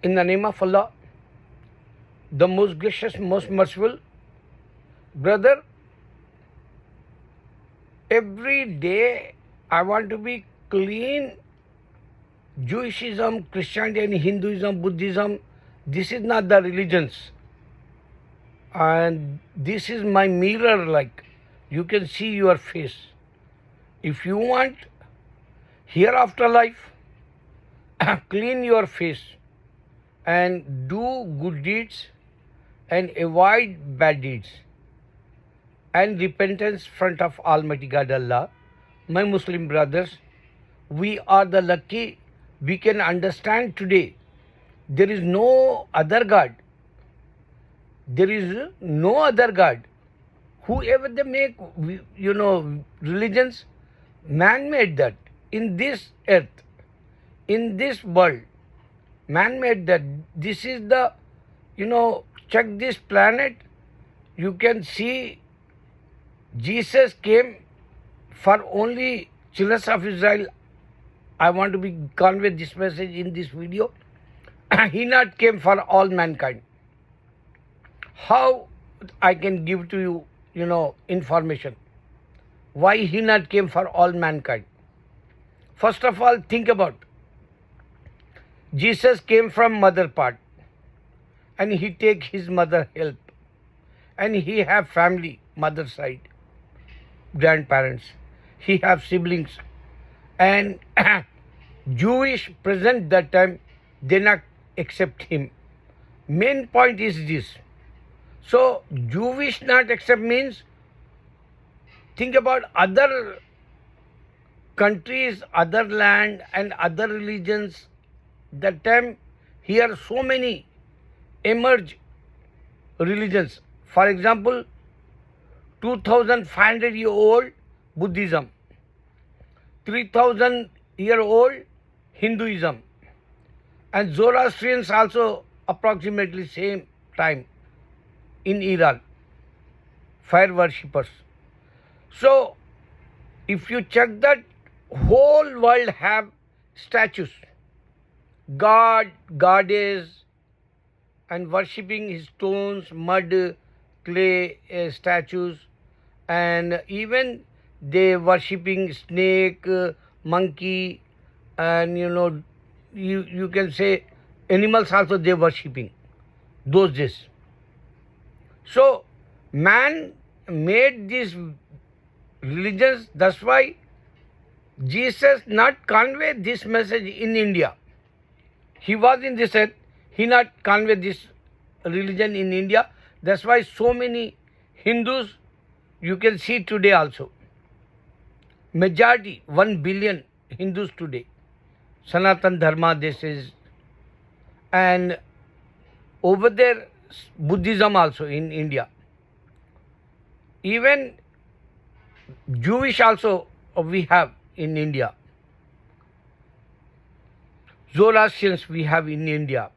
In the name of Allah, the most gracious, most merciful, brother, every day I want to be clean. Jewishism, Christianity, Hinduism, Buddhism, this is not the religions. And this is my mirror, like you can see your face. If you want hereafter life, clean your face and do good deeds and avoid bad deeds and repentance front of Almighty God Allah. My Muslim brothers, we are the lucky, we can understand today there is no other God. There is no other God. Whoever they make, religions, man made that. In this earth, in this world, man made that. This is the, check this planet, you can see Jesus came for only children of Israel. I want to be convey this message in this video. He not came for all mankind. How I can give to you, information. Why he not came for all mankind? First of all, think about. Jesus came from mother part, and he take his mother help, and he have family, mother side, grandparents. He have siblings, and Jewish present that time they not accept him. Main point is this. So Jewish not accept means think about other countries, other land and other religions. That time here so many emerge religions. For example, 2500-year-old Buddhism, 3000-year-old Hinduism, and Zoroastrians also approximately same time in Iran, fire worshippers. So if you check that, whole world have statues, God, goddess, and worshipping his stones, mud, clay statues, and even they worshipping snake, monkey, and you can say animals also they worshipping those days. So man made these religions. That's why Jesus not convey this message in India. He was in this earth. He not convey this religion in India. That's why so many Hindus you can see today also. Majority 1 billion Hindus today. Sanatan Dharma this is, and over there Buddhism also in India. Even Jewish also we have in India. Zoroastrians we have in India.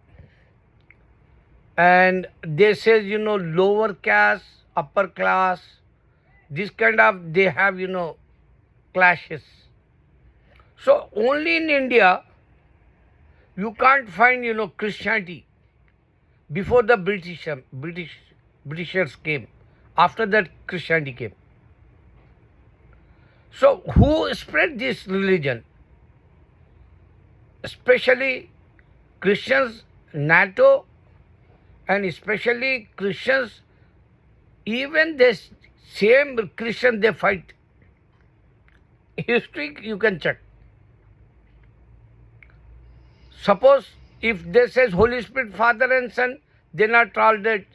And they say, lower caste, upper class, this kind of, they have, clashes. So only in India, you can't find, Christianity before the Britishers came. After that, Christianity came. So who spread this religion? Especially Christians, NATO, and especially Christians, even this same Christian they fight. History you can check. Suppose if they says Holy Spirit, Father and Son, they not tolerate,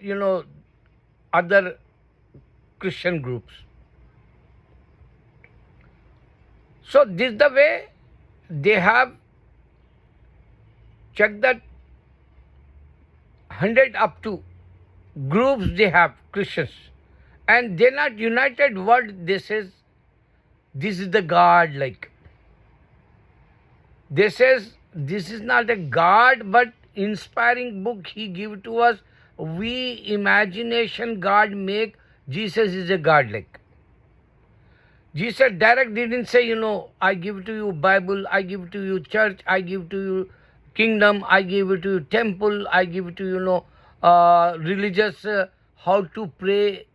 other Christian groups. So this is the way they have checked that 100 up to groups they have, Christians. And they not united word, they says, this is the God, like. They says, this is not a God, but inspiring book he give to us. We imagination God make, Jesus is a God, like. Jesus direct didn't say, I give to you Bible, I give to you church, I give to you kingdom, I give it to you temple, I give it to you, religious, how to pray.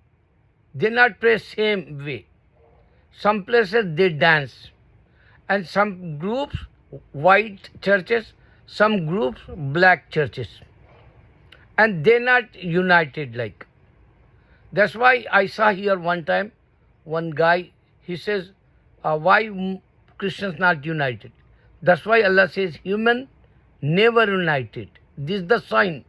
They not pray same way. Some places they dance, and some groups white churches, some groups black churches, and they not united like. That's why I saw here one time, one guy, he says, why Christians not united? That's why Allah says, human never united. This is the sign.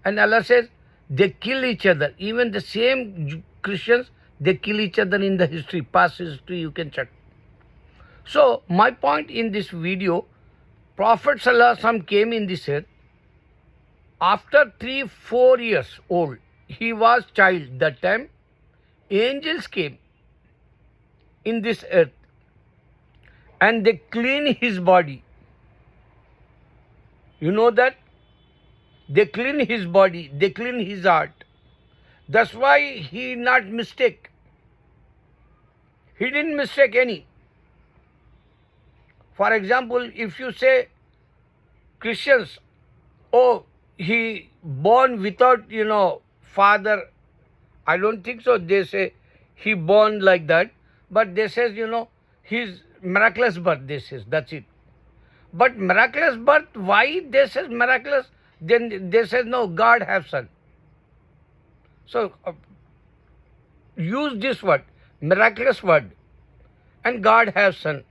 And Allah says, they kill each other. Even the same Christians, they kill each other in the history, past history, you can check. So, my point in this video, Prophet ﷺ came in this earth. After 3-4 years old, he was child that time. Angels came in this earth and they clean his body. You know that? They clean his body, they clean his heart. That's why he not mistake. He didn't mistake any. For example, if you say Christians, oh, he born without, father, I don't think so. They say he born like that. But they says, his miraculous birth, they says, that's it. But miraculous birth, why they says miraculous? Then they says, no, God have son. So, use this word, miraculous word, and God have son.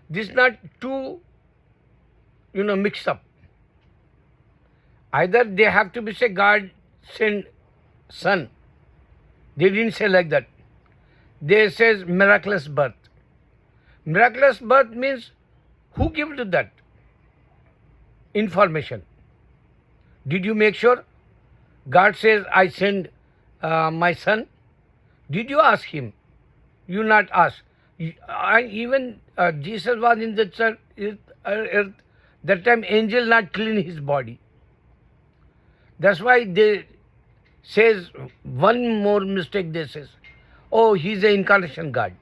This is not too, mixed up. Either they have to be say God sent son. They didn't say like that. They says miraculous birth. Miraculous birth means who gave to that information? Did you make sure? God says, I send my son. Did you ask him? You not ask. And even Jesus was in the earth. That time angel not clean his body. That's why they says one more mistake. They says, oh, he's an incarnation God.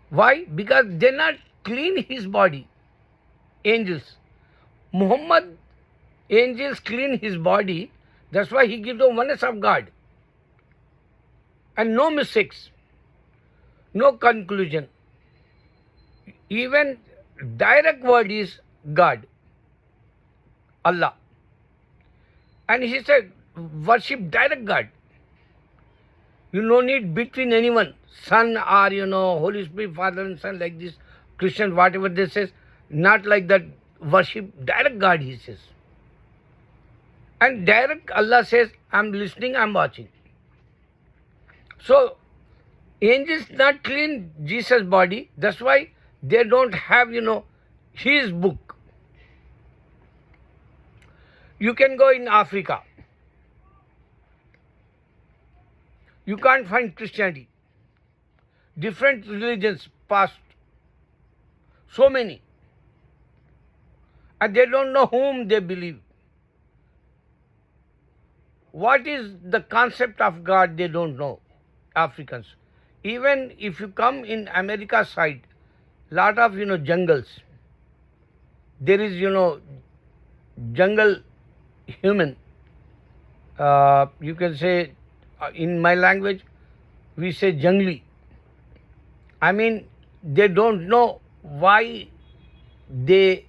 Why? Because they not clean his body. Angels. Muhammad, angels clean his body. That's why he gives the oneness of God. And no mistakes. No conclusion. Even direct word is God. Allah. And he said, worship direct God. You no need between anyone, Son or, Holy Spirit, Father and Son, like this, Christian, whatever they says, not like that, worship direct God, he says. And direct Allah says, I'm listening, I'm watching. So, angels not clean Jesus' body, that's why they don't have, his book. You can go in Africa. You can't find Christianity. Different religions passed. So many. And they don't know whom they believe. What is the concept of God, they don't know, Africans. Even if you come in America side, lot of, jungles. There is, jungle human. You can say, in my language, we say jungli. I mean, they don't know why they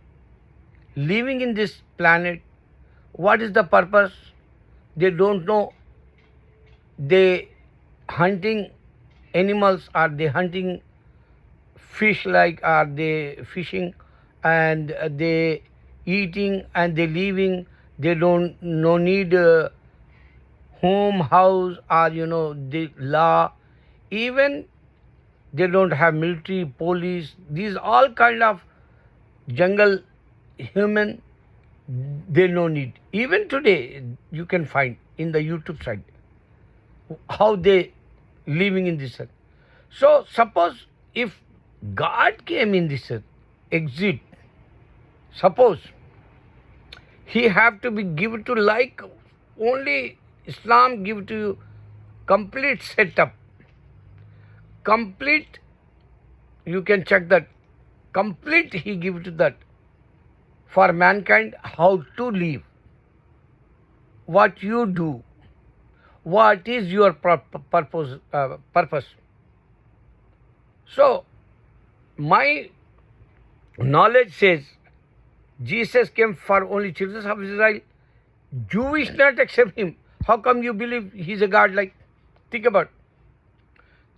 living in this planet. What is the purpose? They don't know. They hunting animals, are they hunting fish, like are they fishing, and they eating and they living. They don't no need home, house, or the law. Even they don't have military, police. These all kind of jungle human, they no need. Even today you can find in the YouTube side how they living in this earth. So suppose if God came in this earth, exit, suppose he have to be given to, like only Islam give to you complete setup, complete, you can check that, complete he give to that for mankind how to live, what you do, what is your purpose. So, my knowledge says Jesus came for only children of Israel. Jewish not accept him. How come you believe he's a God? Like, think about.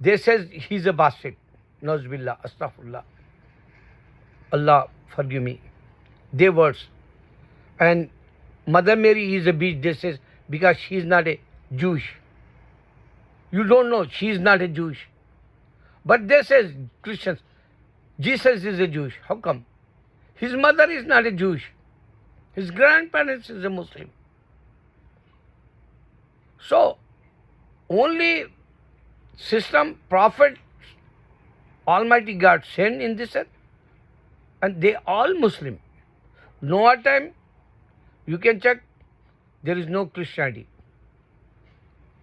They says he's a bastard. Nauzubillah, astaghfirullah. Allah forgive me. They words. And Mother Mary is a beast. They says because she is not a Jewish. You don't know she is not a Jewish. But they says Christians, Jesus is a Jewish. How come? His mother is not a Jewish. His grandparents is a Muslim. So, only system, prophet, Almighty God sent in this earth, and they all Muslim. Noah time, you can check, there is no Christianity.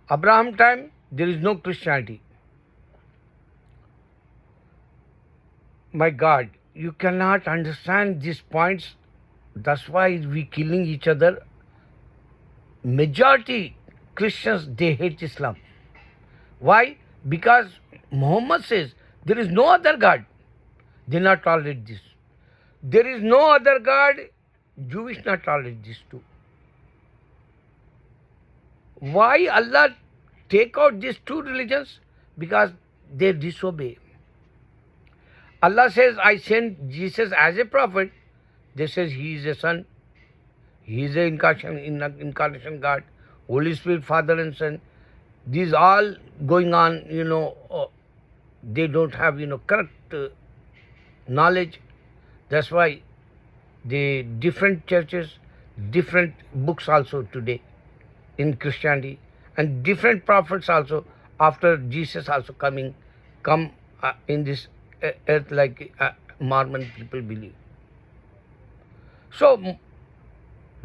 Abraham time, there is no Christianity. My God, you cannot understand these points. That's why we killing each other. Majority Christians, they hate Islam. Why? Because Muhammad says there is no other God. They not tolerate this. There is no other God. Jewish not tolerate this too. Why Allah take out these two religions? Because they disobey. Allah says, I sent Jesus as a prophet. They says he is a son. He is an incarnation God. Holy Spirit, Father and Son. These all going on, they don't have, correct knowledge. That's why the different churches, different books also today in Christianity, and different prophets also after Jesus also come in this earth like Mormon people believe. So,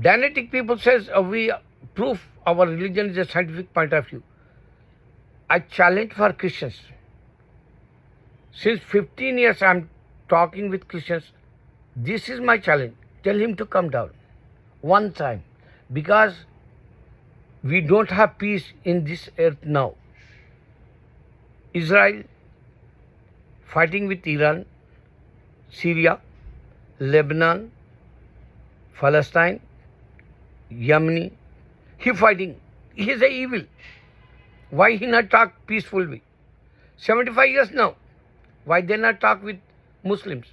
Dianetic people says we prove our religion is a scientific point of view. I challenge for Christians. Since 15 years I am talking with Christians. This is my challenge. Tell him to come down one time, because we don't have peace in this earth now. Israel fighting with Iran, Syria, Lebanon, Palestine, Yemen. He fighting. He is a evil. Why he not talk peacefully? 75 years now. Why they not talk with Muslims?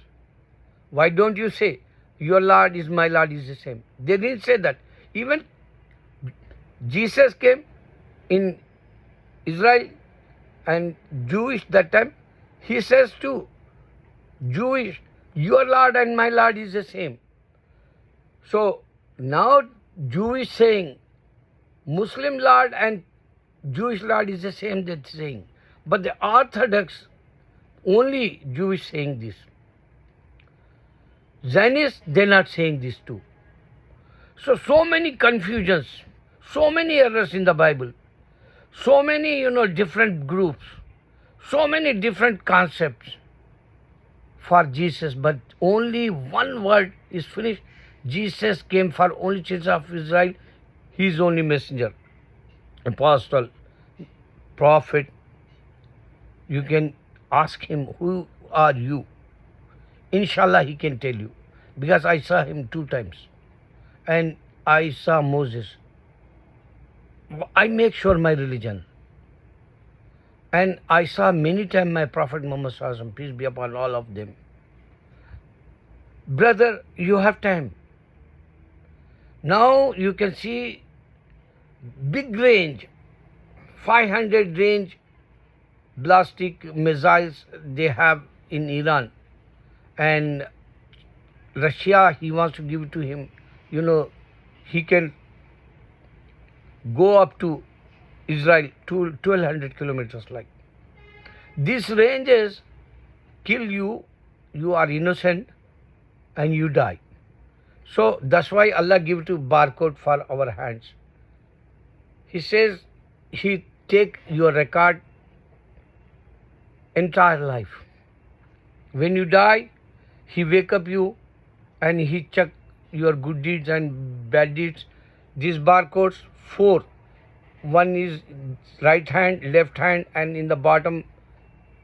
Why don't you say your Lord is my Lord is the same? They didn't say that. Even Jesus came in Israel and Jewish that time. He says to Jewish, your Lord and my Lord is the same. So now Jewish saying Muslim Lord and Jewish Lord is the same, they're saying. But the Orthodox, only Jewish saying this. Zionists, they're not saying this too. So many confusions, so many errors in the Bible, so many, different groups, so many different concepts for Jesus, but only one word is finished. Jesus came for only children of Israel. He is only messenger, apostle, prophet. You can ask him, who are you? Inshallah, he can tell you. Because I saw him 2 times. And I saw Moses. I make sure my religion. And I saw many times my Prophet Muhammad Sallallahu Alaihi Wasallam, peace be upon all of them. Brother, you have time. Now you can see big range, 500 range ballistic missiles they have in Iran. And Russia, he wants to give it to him. He can go up to Israel to 1200 kilometers like. These ranges kill you, you are innocent and you die. So that's why Allah give to barcode for our hands. He says he take your record entire life. When you die, he wake up you and he check your good deeds and bad deeds. These barcodes, 4. One is right hand, left hand, and in the bottom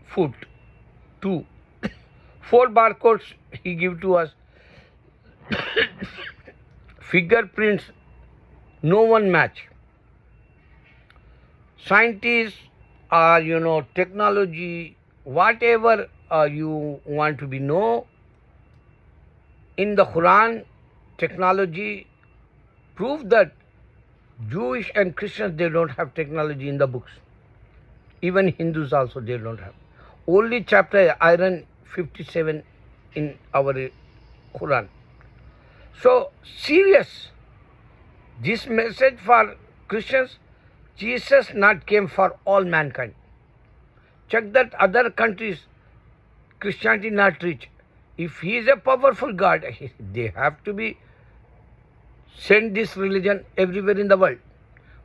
foot. 2. 4 barcodes he give to us. Fingerprints, no one match. Scientists or technology, whatever you want to be know, in the Quran, technology prove that Jewish and Christians, they don't have technology in the books. Even Hindus also, they don't have. Only chapter iron 57 in our Quran. So serious. This message for Christians, Jesus not came for all mankind. Check that other countries, Christianity not reach. If he is a powerful God, they have to be send this religion everywhere in the world.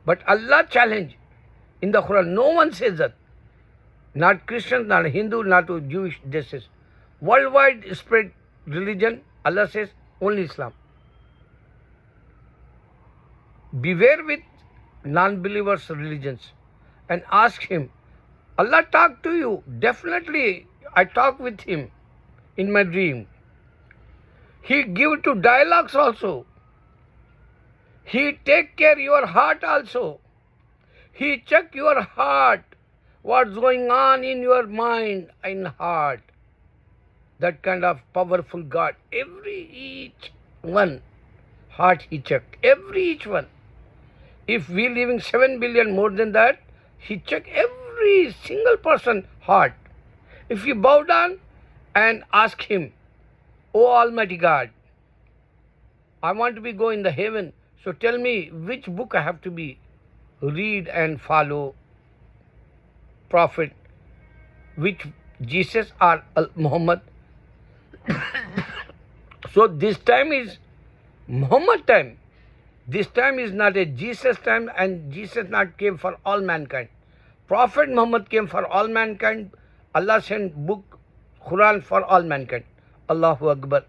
But Allah challenge in the Quran, no one says that. Not Christian, not Hindu, not Jewish, this is worldwide spread religion. Allah says only Islam. Beware with non-believers' religions and ask him. Allah talk to you. Definitely, I talk with him in my dream. He give to dialogues also. He take care your heart also. He check your heart. What's going on in your mind and heart. That kind of powerful God. Each one heart he checked. Each one. If we living 7 billion more than that, he check every single person heart. If you bow down and ask him, O Almighty God, I want to be go in the heaven. So tell me which book I have to be read and follow. Prophet, which Jesus or Muhammad. So this time is Muhammad time. This time is not a Jesus time, and Jesus not came for all mankind. Prophet Muhammad came for all mankind. Allah sent book Quran for all mankind. Allahu Akbar.